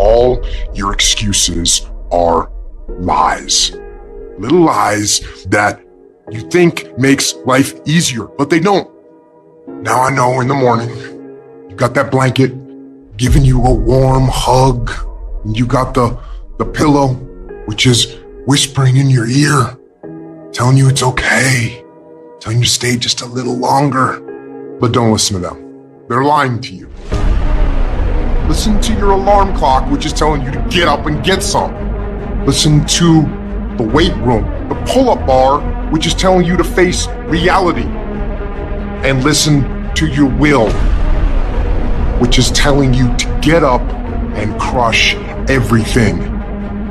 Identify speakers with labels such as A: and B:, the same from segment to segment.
A: all your excuses are lies. Little lies that you think makes life easier, but they don't. Now I know in the morning, you got that blanket giving you a warm hug, and you got the pillow, which is whispering in your ear, telling you it's okay, telling you to stay just a little longer. But don't listen to them. They're lying to you. Listen to your alarm clock, which is telling you to get up and get some. Listen to the weight room, the pull-up bar, which is telling you to face reality. And listen to your will, which is telling you to get up and crush everything,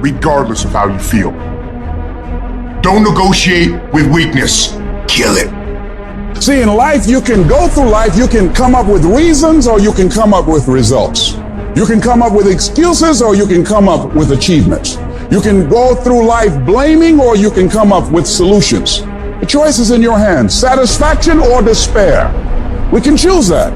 A: regardless of how you feel. Don't negotiate with weakness. Kill it.
B: See, in life, you can go through life, you can come up with reasons or you can come up with results. You can come up with excuses or you can come up with achievements. You can go through life blaming or you can come up with solutions. The choice is in your hands, satisfaction or despair. We can choose that.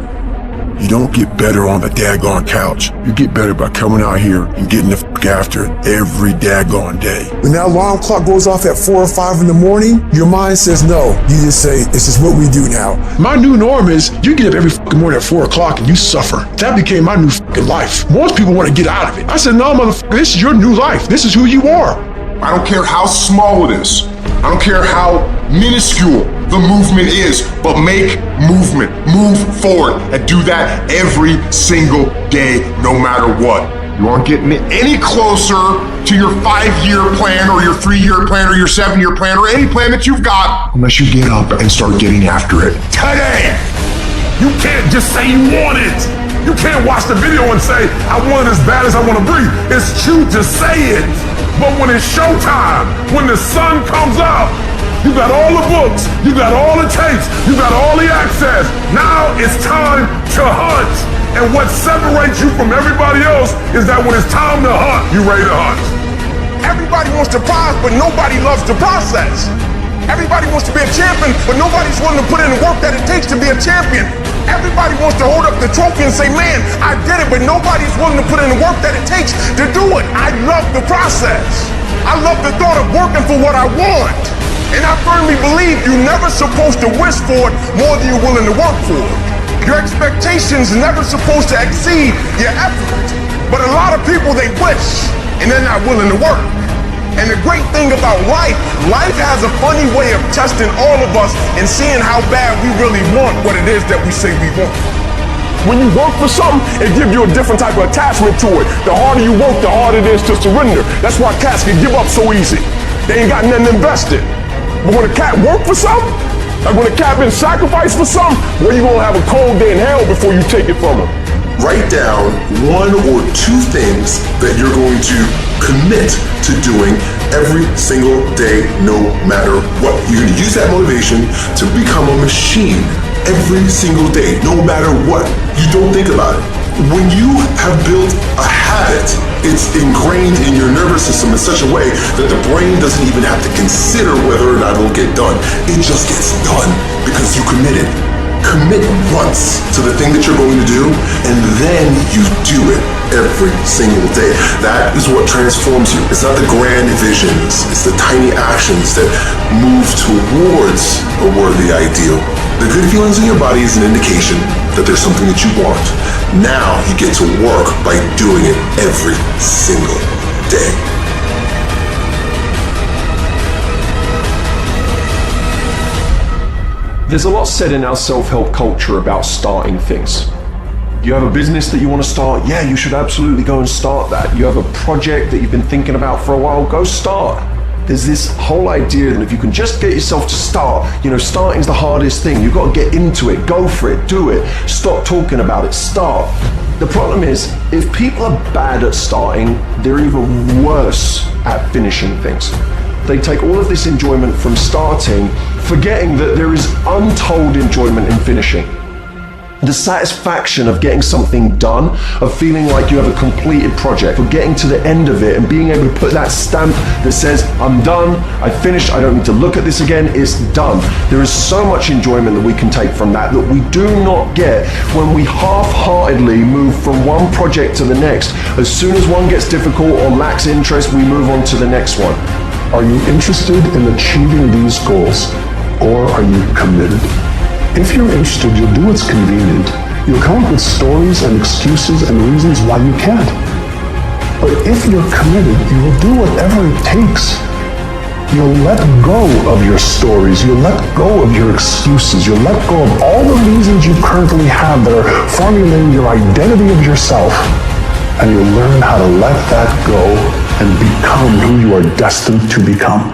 C: You don't get better on the daggone couch. You get better by coming out here and getting the fuck after it every daggone day.
D: When that alarm clock goes off at 4 or 5 in the morning, your mind says no. You just say, this is what we do now.
C: My new norm is you get up every fucking morning at 4 o'clock and you suffer. That became my new fucking life. Most people want to get out of it. I said, no, motherfucker, this is your new life. This is who you are.
A: I don't care how small it is. I don't care how minuscule the movement is, but make movement, move forward, and do that every single day, no matter what. You aren't getting any closer to your 5-year plan or your 3-year plan or your 7-year plan or any plan that you've got unless you get up and start getting after it today.
E: You can't just say you want it. You can't watch the video and say, I want it as bad as I want to breathe. It's true to say it. But when it's showtime, when the sun comes up, you got all the books, you got all the tapes, you got all the access. Now it's time to hunt. And what separates you from everybody else is that when it's time to hunt, you ready to hunt.
F: Everybody wants the prize, but nobody loves the process. Everybody wants to be a champion, but nobody's willing to put in the work that it takes to be a champion. Everybody wants to hold up the trophy and say, man, I did it, but nobody's willing to put in the work that it takes to do it. I love the process. I love the thought of working for what I want. And I firmly believe you're never supposed to wish for it more than you're willing to work for it. Your expectations are never supposed to exceed your effort. But a lot of people, they wish, and they're not willing to work. And the great thing about life has a funny way of testing all of us and seeing how bad we really want what it is that we say we want.
E: When you work for something, it gives you a different type of attachment to it. The harder you work, the harder it is to surrender. That's why cats can give up so easy. They ain't got nothing invested. But when a cat work for something, like when a cat been sacrificed for something, well, you're gonna have a cold day in hell before you take it from him.
C: Write down 1 or 2 things that you're going to commit to doing every single day, no matter what. You're going to use that motivation to become a machine every single day, no matter what. You don't think about it. When you have built a habit, it's ingrained in your nervous system in such a way that the brain doesn't even have to consider whether or not it'll get done. It just gets done because you committed. Commit once to the thing that you're going to do, and then you do it every single day. That is what transforms you. It's not the grand visions, it's the tiny actions that move towards a worthy ideal. The good feelings in your body is an indication that there's something that you want. Now you get to work by doing it every single day.
G: There's a lot said in our self-help culture about starting things. You have a business that you want to start, yeah, you should absolutely go and start that. You have a project that you've been thinking about for a while, go start. There's this whole idea that if you can just get yourself to start, starting's the hardest thing. You've got to get into it, go for it, do it, stop talking about it, start. The problem is, if people are bad at starting, they're even worse at finishing things. They take all of this enjoyment from starting, forgetting that there is untold enjoyment in finishing. The satisfaction of getting something done, of feeling like you have a completed project, of getting to the end of it and being able to put that stamp that says, I'm done, I finished, I don't need to look at this again, it's done. There is so much enjoyment that we can take from that we do not get when we half-heartedly move from one project to the next. As soon as one gets difficult or lacks interest, we move on to the next one.
H: Are you interested in achieving these goals, or are you committed? If you're interested, you'll do what's convenient. You'll come up with stories and excuses and reasons why you can't. But if you're committed, you will do whatever it takes. You'll let go of your stories. You'll let go of your excuses. You'll let go of all the reasons you currently have that are formulating your identity of yourself. And you'll learn how to let that go and become who you are destined to become.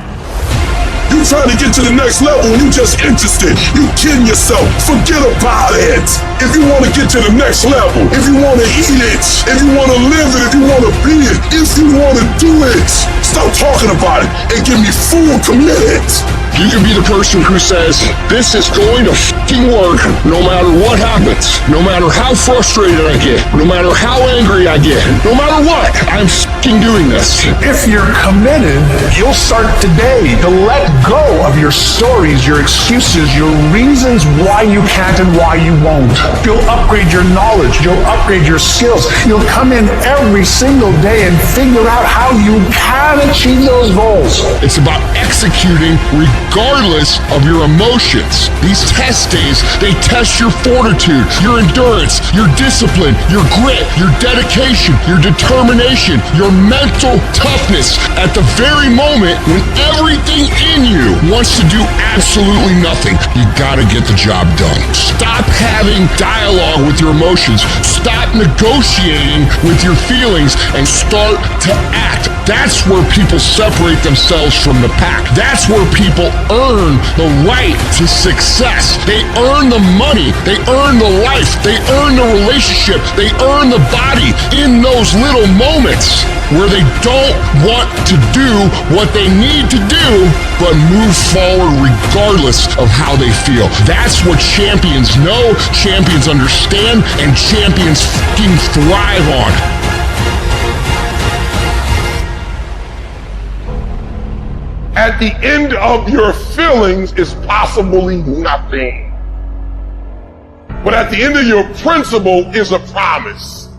E: You trying to get to the next level and you just interested. You kidding yourself. Forget about it. If you want to get to the next level, if you want to eat it, if you want to live it, if you want to be it, if you want to do it, stop talking about it and give me full committed. You can be the person who says, this is going to fucking work no matter what happens, no matter how frustrated I get, no matter how angry I get, no matter what, I'm fucking doing this.
H: If you're committed, you'll start today to let go of your stories, your excuses, your reasons why you can't and why you won't. You'll upgrade your knowledge, you'll upgrade your skills. You'll come in every single day and figure out how you can achieve those goals.
E: It's about executing regardless of your emotions. These test days, they test your fortitude, your endurance, your discipline, your grit, your dedication, your determination, your mental toughness at the very moment when everything in you wants to do absolutely nothing. You gotta get the job done. Stop having dialogue with your emotions. Stop negotiating with your feelings and start to act. That's where people separate themselves from the pack. That's where people earn the right to success. They earn the money. They earn the life. They earn the relationship. They earn the body in those little moments where they don't want to do what they need to do, but move forward regardless of how they feel. That's what champions know, champions understand, and champions fucking thrive on. At the end of your feelings is possibly nothing. But at the end of your principle is a promise.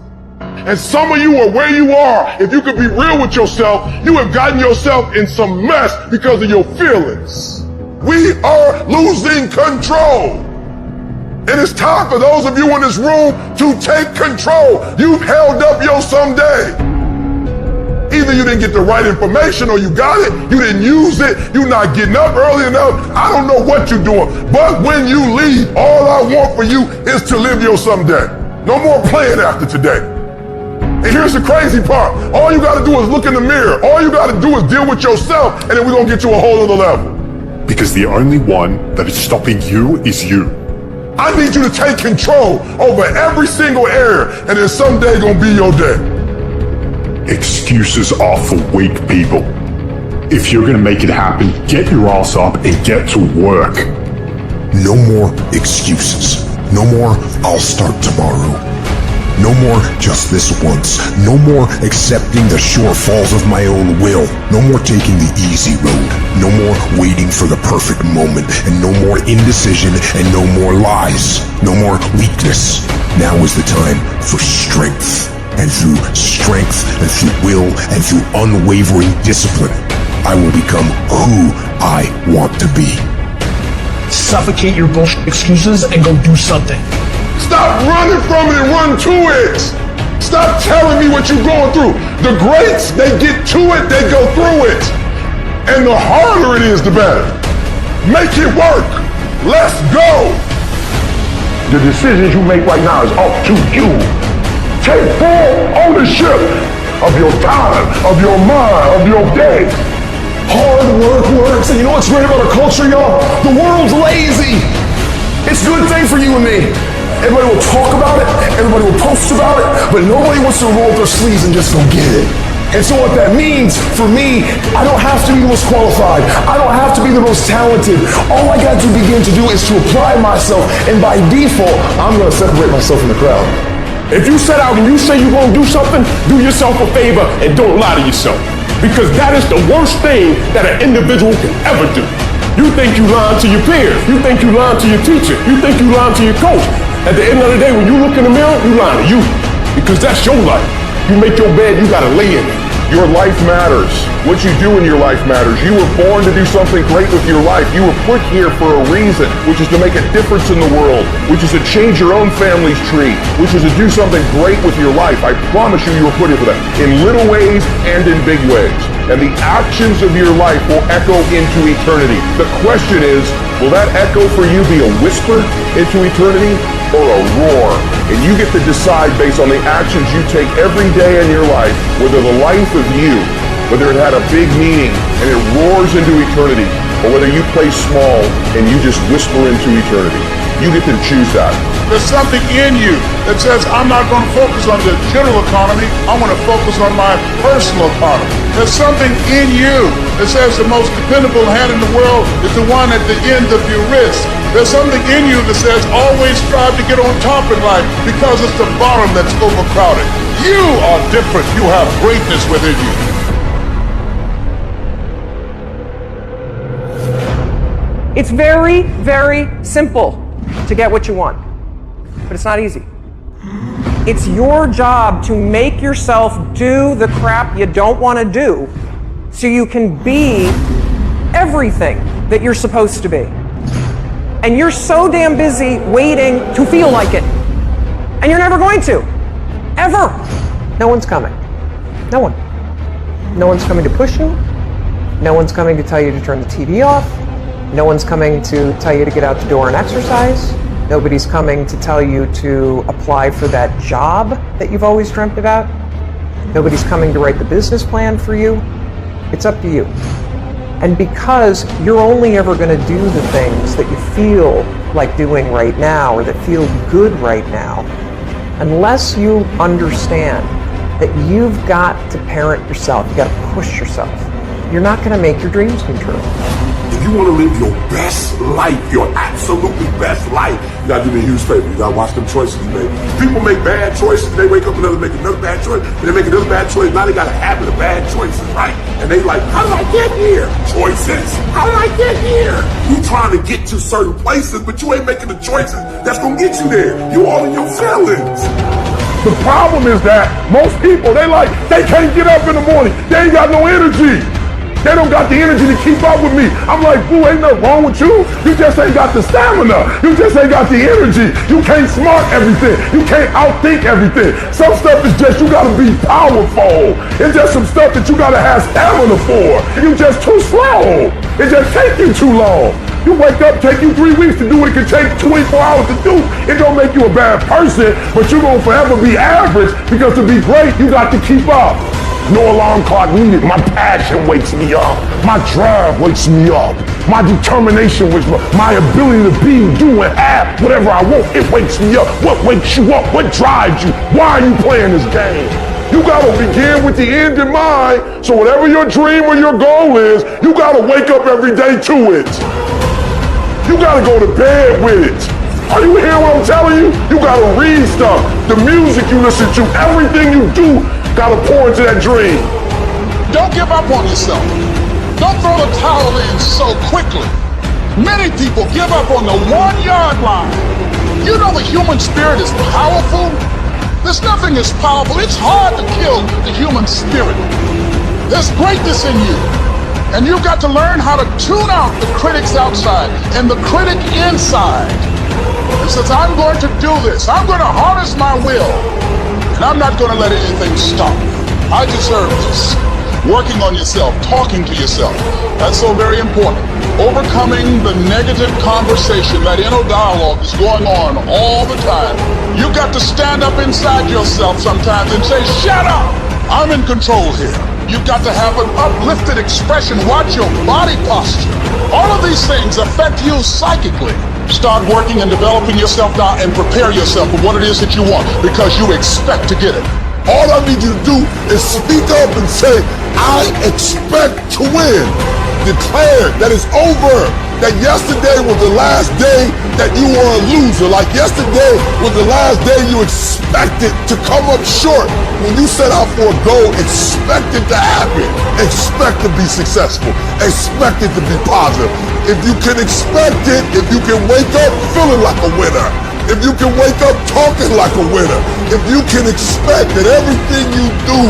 E: And some of you are where you are. If you could be real with yourself, you have gotten yourself in some mess because of your feelings. We are losing control. And it's time for those of you in this room to take control. You've held up your someday. Either you didn't get the right information or you got it, you didn't use it, you're not getting up early enough, I don't know what you're doing. But when you leave, all I want for you is to live your someday. No more playing after today. And here's the crazy part. All you gotta do is look in the mirror. All you gotta do is deal with yourself, and then we're gonna get you a whole other level.
C: Because the only one that is stopping you is you.
E: I need you to take control over every single area, and then someday gonna be your day.
C: Excuses are for weak people. If you're gonna make it happen, get your ass up and get to work.
A: No more excuses. No more, I'll start tomorrow. No more just this once. No more accepting the shortfalls of my own will. No more taking the easy road. No more waiting for the perfect moment. And no more indecision and no more lies. No more weakness. Now is the time for strength. And through strength and through will and through unwavering discipline, I will become who I want to be.
I: Suffocate your bullshit excuses and go do something.
E: Stop running from it and run to it. Stop telling me what you're going through. The greats, they get to it, they go through it. And the harder it is, the better. Make it work. Let's go. The decisions you make right now is up to you. Take full ownership of your time, of your mind, of your day.
D: Hard work works, and you know what's great about our culture, y'all? The world's lazy. It's a good thing for you and me. Everybody will talk about it, everybody will post about it, but nobody wants to roll up their sleeves and just go get it. And so what that means for me, I don't have to be the most qualified. I don't have to be the most talented. All I got to begin to do is to apply myself. And by default, I'm going to separate myself from the crowd.
E: If you set out and you say you're going to do something, do yourself a favor and don't lie to yourself. Because that is the worst thing that an individual can ever do. You think you lying to your peers. You think you lying to your teacher. You think you lying to your coach. At the end of the day, when you look in the mirror, you lying to you. Because that's your life. You make your bed, you gotta lay in it.
C: Your life matters. What you do in your life matters. You were born to do something great with your life. You were put here for a reason, which is to make a difference in the world, which is to change your own family's tree, which is to do something great with your life. I promise you, you were put here for that, in little ways and in big ways. And the actions of your life will echo into eternity. The question is, will that echo for you be a whisper into eternity or a roar? And you get to decide based on the actions you take every day in your life, whether the life of you, whether it had a big meaning and it roars into eternity, or whether you play small and you just whisper into eternity. You get to choose that.
J: There's something in you that says, I'm not going to focus on the general economy, I want to focus on my personal economy. There's something in you that says the most dependable hand in the world is the one at the end of your wrist. There's something in you that says, always strive to get on top in life because it's the bottom that's overcrowded. You are different. You have greatness within you.
K: It's very, very simple to get what you want, but it's not easy. It's your job to make yourself do the crap you don't want to do so you can be everything that you're supposed to be. And you're so damn busy waiting to feel like it. And you're never going to. Ever. No one's coming. No one. No one's coming to push you. No one's coming to tell you to turn the TV off. No one's coming to tell you to get out the door and exercise. Nobody's coming to tell you to apply for that job that you've always dreamt about. Nobody's coming to write the business plan for you. It's up to you. And because you're only ever going to do the things that you feel like doing right now or that feel good right now, unless you understand that you've got to parent yourself, you got to push yourself, you're not going to make your dreams come true.
A: If you want to live your best life, your absolutely best life, you gotta do me a huge favor. You gotta watch them choices you make. People make bad choices, they wake up and they make another bad choice, and they make another bad choice. Now they got a habit of bad choices, right? And they like, how did I get here? Choices. How did I get here? You trying to get to certain places, but you ain't making the choices that's gonna get you there. You all in your feelings.
E: The problem is that most people, they can't get up in the morning. They ain't got no energy. They don't got the energy to keep up with me. I'm like, boo, ain't nothing wrong with you. You just ain't got the stamina. You just ain't got the energy. You can't smart everything. You can't outthink everything. Some stuff is just, you gotta be powerful. It's just some stuff that you gotta have stamina for. You just too slow. It just take you too long. You wake up, take you 3 weeks to do what it can take 24 hours to do. It don't make you a bad person, but you're gonna forever be average because to be great, you got to keep up. No alarm clock needed. My passion wakes me up. My drive wakes me up. My determination wakes me up. My ability to be, do, and have whatever I want, it wakes me up. What wakes you up? What drives you? Why are you playing this game? You gotta begin with the end in mind. So whatever your dream or your goal is, you gotta wake up every day to it. You gotta go to bed with it. Are you hearing what I'm telling you? You gotta read stuff. The music you listen to, everything you do, gotta pour into that dream.
J: Don't give up on yourself. Don't throw the towel in so quickly. Many people give up on the 1-yard line. You know the human spirit is powerful. There's nothing as powerful. It's hard to kill the human spirit. There's greatness in you. And you've got to learn how to tune out the critics outside and the critic inside. It says, I'm going to do this. I'm going to harness my will. And I'm not going to let anything stop me. I deserve this. Working on yourself, talking to yourself. That's so very important. Overcoming the negative conversation, that inner dialogue is going on all the time. You've got to stand up inside yourself sometimes and say, shut up! I'm in control here. You've got to have an uplifted expression. Watch your body posture. All of these things affect you psychically. Start working and developing yourself now and prepare yourself for what it is that you want because you expect to get it. All I need you to do is speak up and say, I expect to win. Declare that it's over. That yesterday was the last day that you were a loser. Like yesterday was the last day you expected to come up short. When you set out for a goal, expect it to happen. Expect to be successful. Expect it to be positive. If you can expect it, if you can wake up feeling like a winner, if you can wake up talking like a winner, if you can expect that everything you do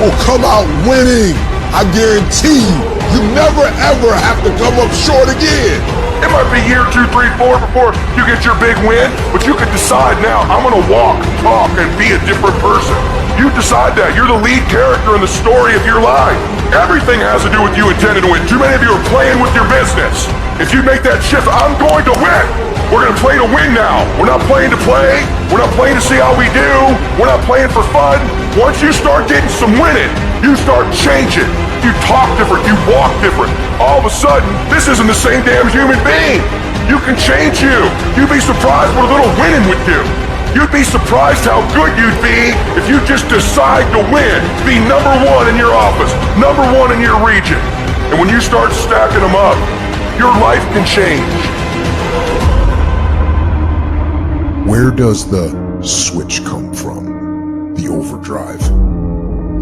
J: will come out winning, I guarantee you never ever have to come up short again.
E: It might be year 2, 3, 4 before you get your big win, but you can decide now, I'm gonna walk, talk, and be a different person. You decide that. You're the lead character in the story of your life. Everything has to do with you intending to win. Too many of you are playing with your business. If you make that shift, I'm going to win. We're gonna play to win now. We're not playing to play. We're not playing to see how we do. We're not playing for fun. Once you start getting some winning, you start changing. You talk different, you walk different. All of a sudden, this isn't the same damn human being. You can change you. You'd be surprised what a little winning would do. You'd be surprised how good you'd be if you just decide to win. Be number one in your office, number one in your region. And when you start stacking them up, your life can change.
A: Where does the switch come from? The overdrive.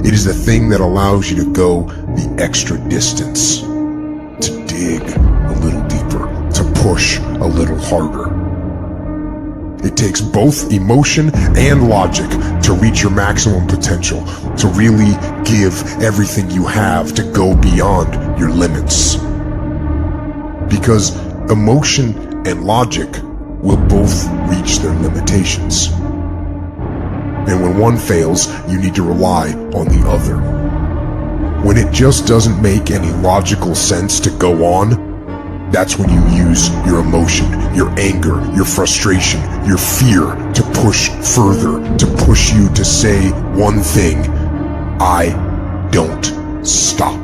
A: It is the thing that allows you to go the extra distance, to dig a little deeper, to push a little harder. It takes both emotion and logic to reach your maximum potential, to really give everything you have, to go beyond your limits. Because emotion and logic will both reach their limitations. And when one fails, you need to rely on the other. When it just doesn't make any logical sense to go on, that's when you use your emotion, your anger, your frustration, your fear to push further, to push you to say one thing: I don't stop.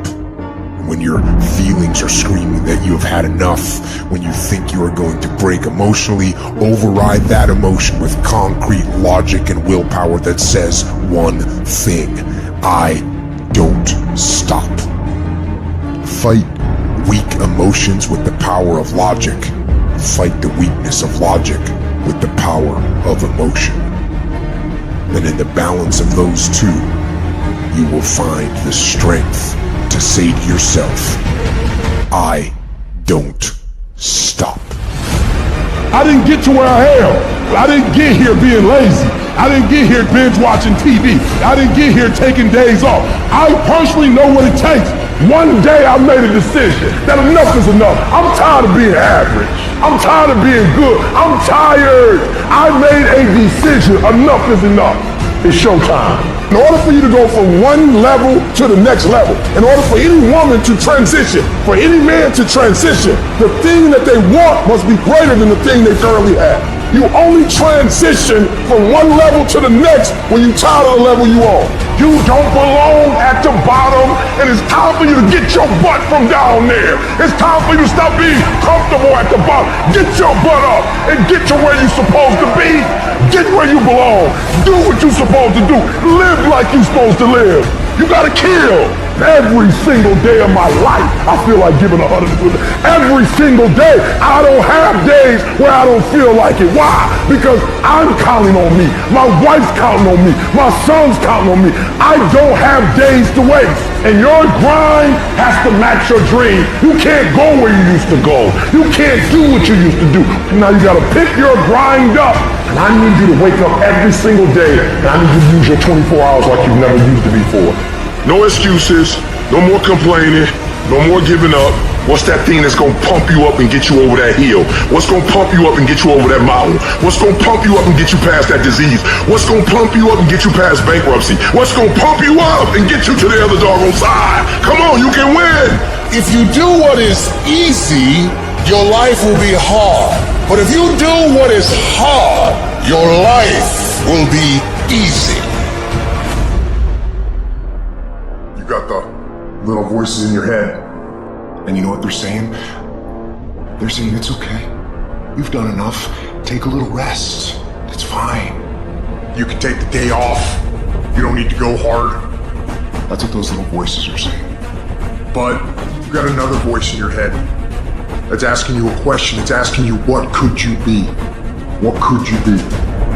A: When your feelings are screaming that you have had enough, when you think you are going to break emotionally, override that emotion with concrete logic and willpower that says one thing: I don't stop. Fight weak emotions with the power of logic. Fight the weakness of logic with the power of emotion. And in the balance of those two, you will find the strength to say to yourself, I don't stop.
J: I didn't get to where I am. I didn't get here being lazy. I didn't get here binge watching TV. I didn't get here taking days off. I personally know what it takes. One day I made a decision that enough is enough. I'm tired of being average. I'm tired of being good. I'm tired. I made a decision. Enough is enough. It's showtime. In order for you to go from one level to the next level, in order for any woman to transition, for any man to transition, the thing that they want must be greater than the thing they currently have. You only transition from one level to the next when you're tired of the level you on. You don't belong at the bottom, and it's time for you to get your butt from down there. It's time for you to stop being comfortable at the bottom. Get your butt up and get to where you're supposed to be. Get where you belong. Do what you're supposed to do. Live like you're supposed to live. You gotta kill. Every single day of my life, I feel like giving 100%. Every single day. I don't have days where I don't feel like it. Why? Because I'm counting on me. My wife's counting on me. My son's counting on me. I don't have days to waste. And your grind has to match your dream. You can't go where you used to go. You can't do what you used to do. Now you gotta pick your grind up. And I need you to wake up every single day, and I need you to use your 24 hours like you've never used it before.
E: No excuses, no more complaining, no more giving up. What's that thing that's gonna pump you up and get you over that hill? What's gonna pump you up and get you over that mountain? What's gonna pump you up and get you past that disease? What's gonna pump you up and get you past bankruptcy? What's gonna pump you up and get you to the other doggone side? Come on, you can win!
J: If you do what is easy, your life will be hard. But if you do what is hard, your life will be easy.
C: You got the little voices in your head, and you know what they're saying? They're saying it's okay. You've done enough. Take a little rest. It's fine.
A: You can take the day off. You don't need to go hard. That's what those little voices are saying. But you've got another voice in your head that's asking you a question. It's asking you, what could you be? What could you be?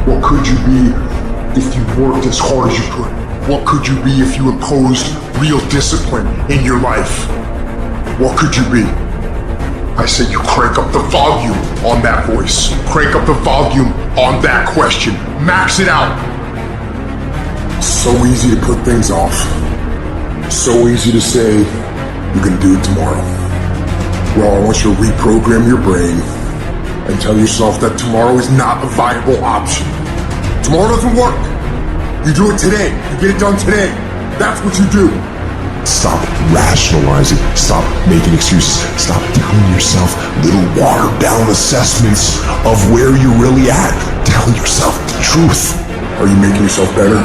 A: What could you be if you worked as hard as you could? What could you be if you imposed real discipline in your life? What could you be? I say you crank up the volume on that voice. Crank up the volume on that question. Max it out. So easy to put things off. So easy to say, you're gonna do it tomorrow. Well, I want you to reprogram your brain and tell yourself that tomorrow is not a viable option. Tomorrow doesn't work. You do it today. You get it done today. That's what you do. Stop rationalizing. Stop making excuses. Stop telling yourself little watered down assessments of where you're really at. Tell yourself the truth. Are you making yourself better?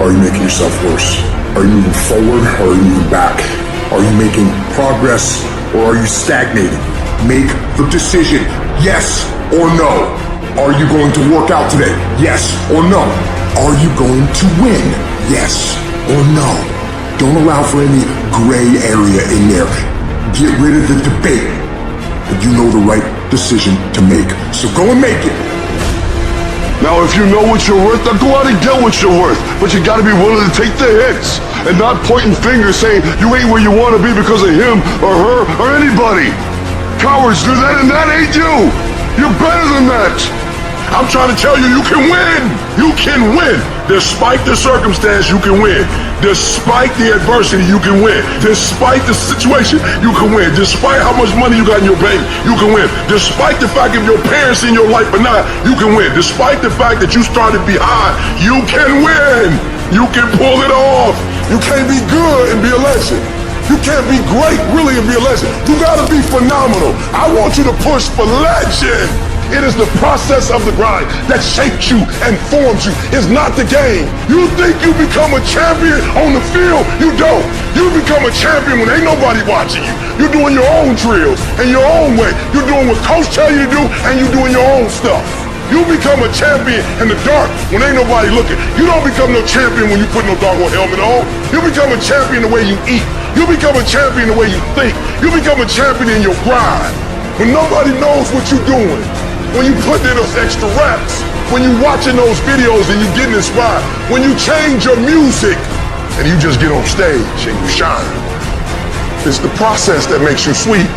A: Are you making yourself worse? Are you moving forward or are you moving back? Are you making progress or are you stagnating? Make the decision, yes or no. Are you going to work out today? Yes or no. Are you going to win? Yes or no. Don't allow for any gray area in there. Get rid of the debate. And you know the right decision to make. So go and make it.
D: Now, if you know what you're worth, then go out and get what you're worth. But you gotta be willing to take the hits and not pointing fingers saying you ain't where you wanna be because of him or her or anybody. Cowards do that and that ain't you. You're better than that. I'm trying to tell you, you can win. You can win. Despite the circumstance, you can win. Despite the adversity, you can win. Despite the situation, you can win. Despite how much money you got in your bank, you can win. Despite the fact if your parents in your life or not, you can win. Despite the fact that you started behind, you can win. You can pull it off. You can't be good and be a legend. You can't be great really and be a legend. You gotta be phenomenal. I want you to push for legend. It is the process of the grind that shapes you and forms you. It's not the game. You think you become a champion on the field? You don't. You become a champion when ain't nobody watching you. You're doing your own drills in your own way. You're doing what coach tell you to do and you're doing your own stuff. You become a champion in the dark when ain't nobody looking. You don't become no champion when you put no doggone helmet on. You become a champion the way you eat. You become a champion the way you think. You become a champion in your grind. When nobody knows what you're doing. When you put in those extra raps, when you watching those videos and you getting inspired, when you change your music and you just get on stage and you shine. It's the process that makes you sweet.